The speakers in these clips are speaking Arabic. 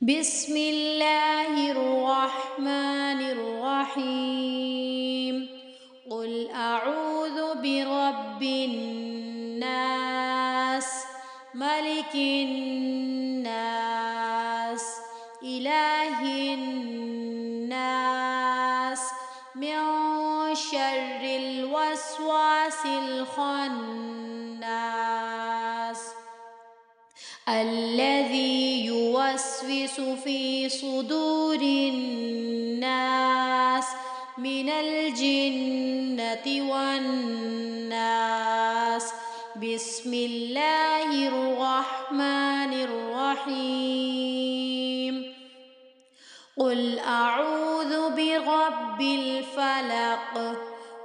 بسم الله الرحمن الرحيم قل أعوذ برب الناس ملك الناس إله الناس من شر الوسواس الخناس الذي يوسوس في صدور الناس من الجنة والناس بسم الله الرحمن الرحيم قل أعوذ برب الفلق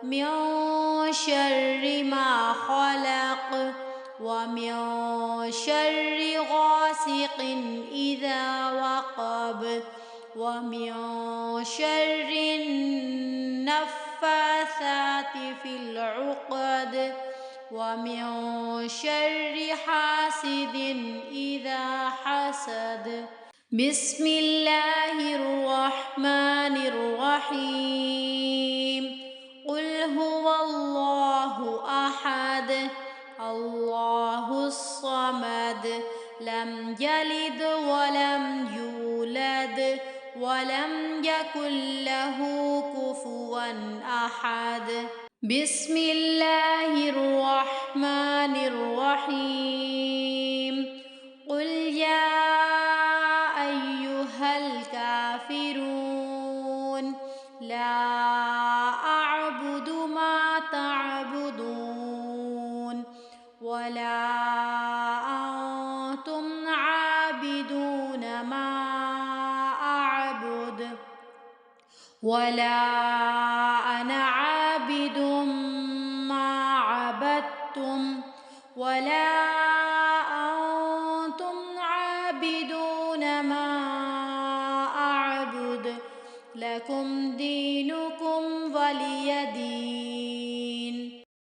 من شر ما خلق ومن شر غاسق إذا وقب ومن شر النفاثات في العقد ومن شر حاسد إذا حسد بسم الله الرحمن الرحيم قل هو الله أحد الله الصمد لم يلد ولم يولد ولم يكن له كفوا أحد بسم الله الرحمن الرحيم قل يا أيها الكافرون لا أعبد ما تعبدون ولا أنتم عابدون ما أعبد ولا أنا عابد ما عبدتم ولا أنتم عابدون ما أعبد لكم دين